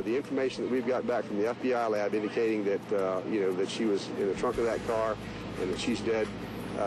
The information that we've got back from the FBI lab indicating that, that she was in the trunk of that car and that she's dead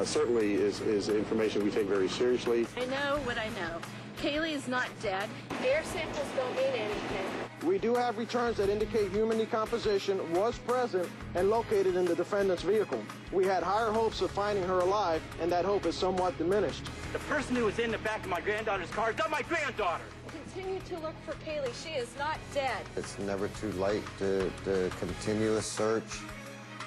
certainly is information we take very seriously. I know what I know. Caylee is not dead. Air samples don't mean anything. We do have returns that indicate human decomposition was present and located in the defendant's vehicle. We had higher hopes of finding her alive, and that hope is somewhat diminished. The person who was in the back of my granddaughter's car is not my granddaughter. Continue to look for Caylee. She is not dead. It's never too late to continue a search.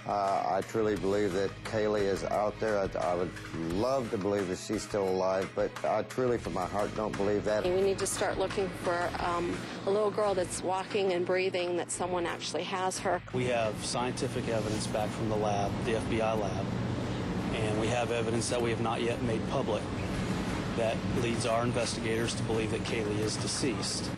I truly believe that Caylee is out there. I would love to believe that she's still alive, but I truly, from my heart, don't believe that. We need to start looking for a little girl that's walking and breathing, that someone actually has her. We have scientific evidence back from the lab, the FBI lab, and we have evidence that we have not yet made public that leads our investigators to believe that Caylee is deceased.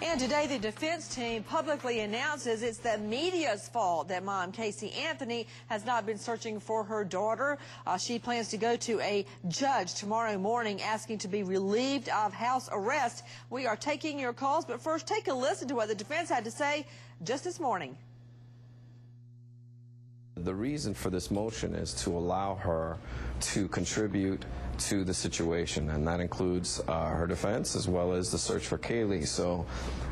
And today, the defense team publicly announces it's the media's fault that mom, Casey Anthony, has not been searching for her daughter. She plans to go to a judge tomorrow morning asking to be relieved of house arrest. We are taking your calls, but first, take a listen to what the defense had to say just this morning. The reason for this motion is to allow her to contribute to the situation, and that includes her defense as well as the search for Caylee. So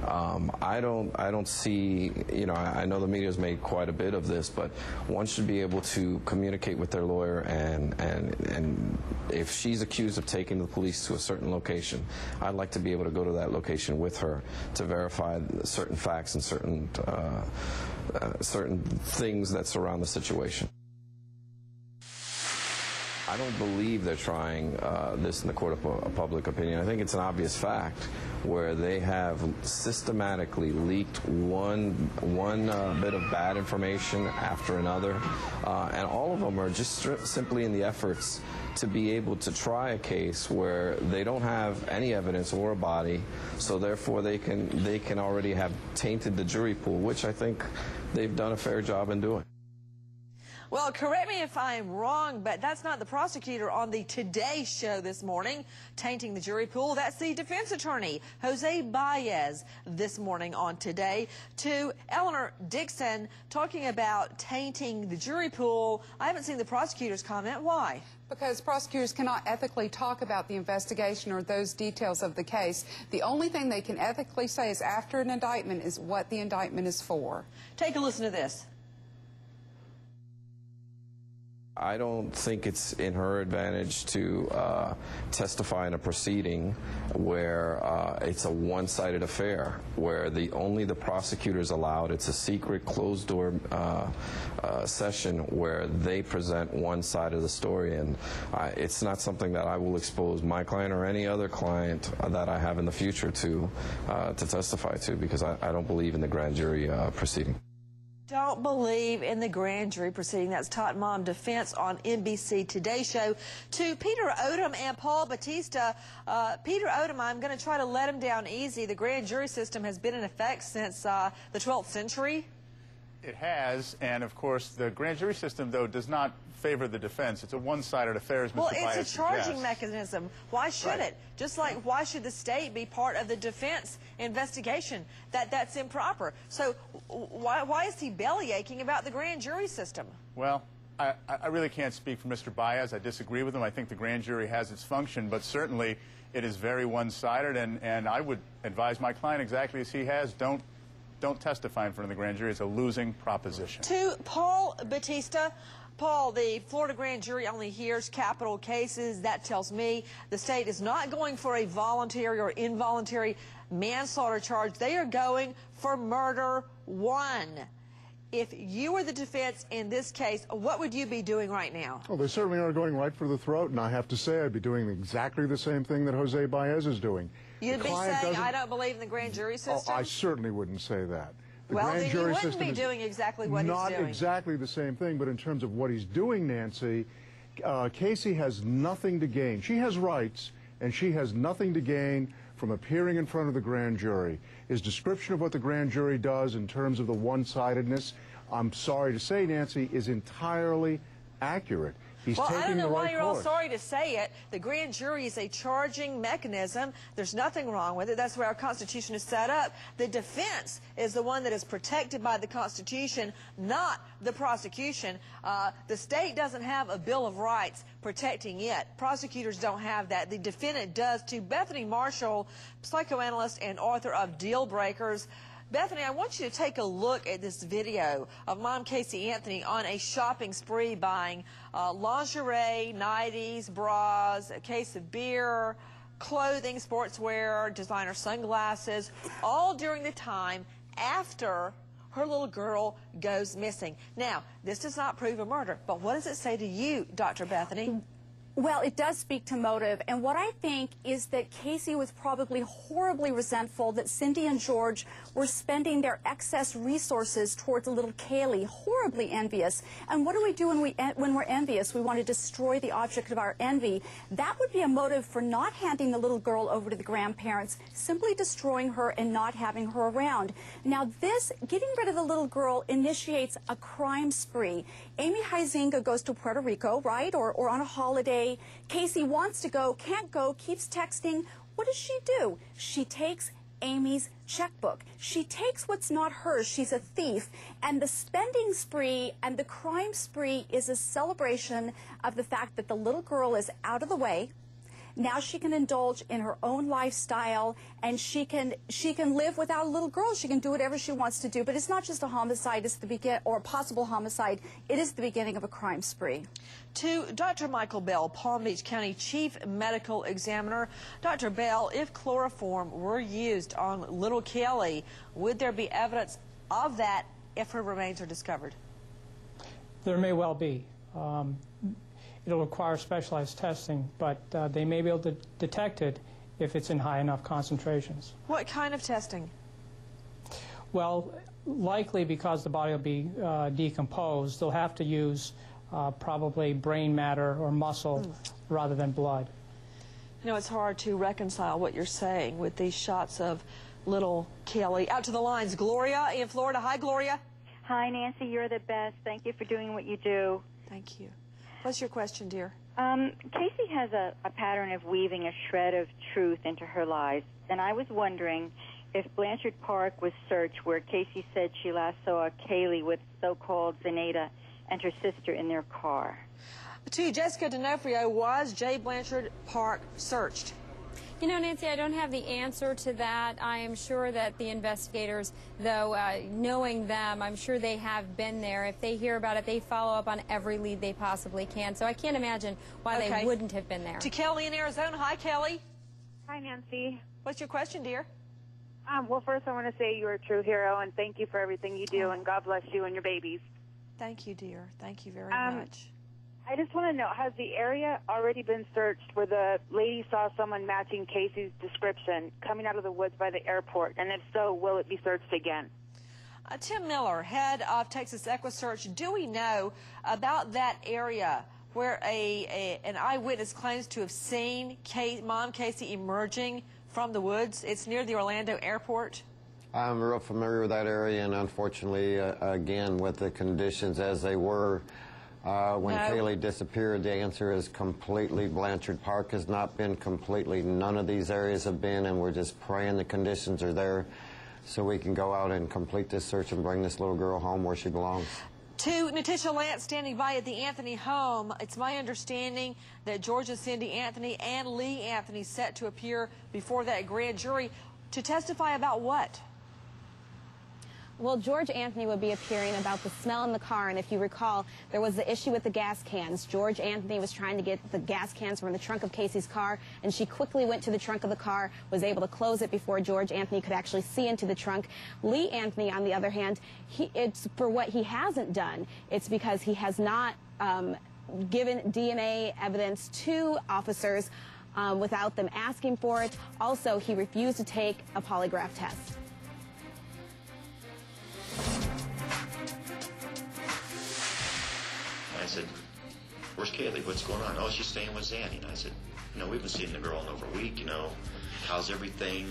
I don't see, I know the media's made quite a bit of this, but one should be able to communicate with their lawyer, and if she's accused of taking the police to a certain location, I'd like to be able to go to that location with her to verify certain facts and certain things that surround the situation. I don't believe they're trying this in the court of public opinion. I think it's an obvious fact where they have systematically leaked one bit of bad information after another, and all of them are just simply in the efforts to be able to try a case where they don't have any evidence or a body, so therefore they can already have tainted the jury pool, which I think they've done a fair job in doing. Well, correct me if I'm wrong, but that's not the prosecutor on the Today Show this morning tainting the jury pool. That's the defense attorney, Jose Baez, this morning on Today. To Eleanor Dixon, talking about tainting the jury pool. I haven't seen the prosecutor's comment. Why? Because prosecutors cannot ethically talk about the investigation or those details of the case. The only thing they can ethically say is after an indictment is what the indictment is for. Take a listen to this. I don't think it's in her advantage to testify in a proceeding where it's a one-sided affair, where only the prosecutor's allowed. It's a secret, closed-door session where they present one side of the story, and it's not something that I will expose my client or any other client that I have in the future to testify to, because I don't believe in the grand jury proceeding. Don't believe in the grand jury proceeding. That's Tot Mom Defense on NBC Today Show. To Peter Odom and Paul Batista. Peter Odom, I'm going to try to let him down easy. The grand jury system has been in effect since the 12th century. It has, and of course the grand jury system, though, does not favor the defense. It's a one-sided affair, as Mr. Baez suggests. It's a charging mechanism. Why should it? Just like why should the state be part of the defense investigation? That's improper. So why is he bellyaching about the grand jury system? Well, I really can't speak for Mr. Baez. I disagree with him. I think the grand jury has its function, but certainly it is very one-sided, and I would advise my client exactly as he has. Don't testify in front of the grand jury. It's a losing proposition. To Paul Batista. Paul, the Florida grand jury only hears capital cases. That tells me the state is not going for a voluntary or involuntary manslaughter charge. They are going for murder one. If you were the defense in this case, what would you be doing right now? Well, they certainly are going right for the throat, and I have to say I'd be doing exactly the same thing that Jose Baez is doing. You'd be saying, I don't believe in the grand jury system? Oh, I certainly wouldn't say that. Well, then you wouldn't be doing exactly what he's doing. Not exactly the same thing, but in terms of what he's doing, Nancy, Casey has nothing to gain. She has rights, and she has nothing to gain from appearing in front of the grand jury. His description of what the grand jury does in terms of the one-sidedness, I'm sorry to say, Nancy, is entirely accurate. He's well, taking I don't know the why right you're all course. sorry to say it. The grand jury is a charging mechanism. There's nothing wrong with it. That's where our Constitution is set up. The defense is the one that is protected by the Constitution, not the prosecution. The state doesn't have a Bill of Rights protecting it. Prosecutors don't have that. The defendant does too. Bethany Marshall, psychoanalyst and author of Deal Breakers. Bethany, I want you to take a look at this video of Mom Casey Anthony on a shopping spree buying lingerie, nighties, bras, a case of beer, clothing, sportswear, designer sunglasses, all during the time after her little girl goes missing. Now, this does not prove a murder, but what does it say to you, Dr. Bethany? Well, it does speak to motive, and what I think is that Casey was probably horribly resentful that Cindy and George were spending their excess resources towards a little Caylee, horribly envious. And what do we do when we're envious? We want to destroy the object of our envy. That would be a motive for not handing the little girl over to the grandparents, simply destroying her and not having her around. Now, this, getting rid of the little girl, initiates a crime spree. Amy Huizinga goes to Puerto Rico, right, or on a holiday. Casey wants to go, can't go, keeps texting. What does she do? She takes Amy's checkbook. She takes what's not hers. She's a thief. And the spending spree and the crime spree is a celebration of the fact that the little girl is out of the way. Now she can indulge in her own lifestyle, and she can live without a little girl. She can do whatever she wants to do. But it's not just a homicide, it's the or a possible homicide. It is the beginning of a crime spree. To Dr. Michael Bell, Palm Beach County Chief Medical Examiner. Dr. Bell, if chloroform were used on little Caylee, would there be evidence of that if her remains are discovered? There may well be. It'll require specialized testing, but they may be able to detect it if it's in high enough concentrations. What kind of testing? Well, likely because the body will be decomposed, they'll have to use probably brain matter or muscle rather than blood. You know, it's hard to reconcile what you're saying with these shots of little Caylee. Out to the lines, Gloria in Florida. Hi, Gloria. Hi, Nancy. You're the best. Thank you for doing what you do. Thank you. What's your question, dear? Casey has a pattern of weaving a shred of truth into her lies, and I was wondering if Blanchard Park was searched where Casey said she last saw Caylee with so-called Zenaida and her sister in their car. To Jessica D'Onofrio, was J. Blanchard Park searched? You know, Nancy, I don't have the answer to that. I am sure that the investigators, though, knowing them, I'm sure they have been there. If they hear about it, they follow up on every lead they possibly can. So I can't imagine why they wouldn't have been there. To Kelly in Arizona. Hi, Kelly. Hi, Nancy. What's your question, dear? Well, first I want to say you're a true hero, and thank you for everything you do, and God bless you and your babies. Thank you, dear. Thank you very much. I just want to know, has the area already been searched where the lady saw someone matching Casey's description coming out of the woods by the airport? And if so, will it be searched again? Tim Miller, head of Texas EquiSearch, do we know about that area where an eyewitness claims to have seen Mom Casey emerging from the woods? It's near the Orlando airport. I'm real familiar with that area, and unfortunately, again, with the conditions as they were, when Caylee disappeared, the answer is completely. Blanchard Park has not been completely. None of these areas have been, and we're just praying the conditions are there so we can go out and complete this search and bring this little girl home where she belongs. To Natisha Lance standing by at the Anthony home, it's my understanding that George and Cindy Anthony and Lee Anthony set to appear before that grand jury to testify about what? Well, George Anthony would be appearing about the smell in the car, and if you recall, there was the issue with the gas cans. George Anthony was trying to get the gas cans from the trunk of Casey's car, and she quickly went to the trunk of the car, was able to close it before George Anthony could actually see into the trunk. Lee Anthony, on the other hand, it's for what he hasn't done. It's because he has not given DNA evidence to officers without them asking for it. Also, he refused to take a polygraph test. I said, where's Caylee? What's going on? Oh, she's staying with Zanny. And I said, you know, we haven't seen the girl in over a week, you know. How's everything?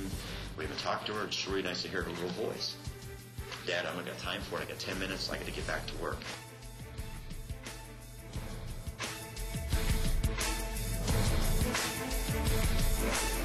We haven't talked to her. It's really nice to hear her little voice. Dad, I haven't got time for it. I got 10 minutes. I got to get back to work. News.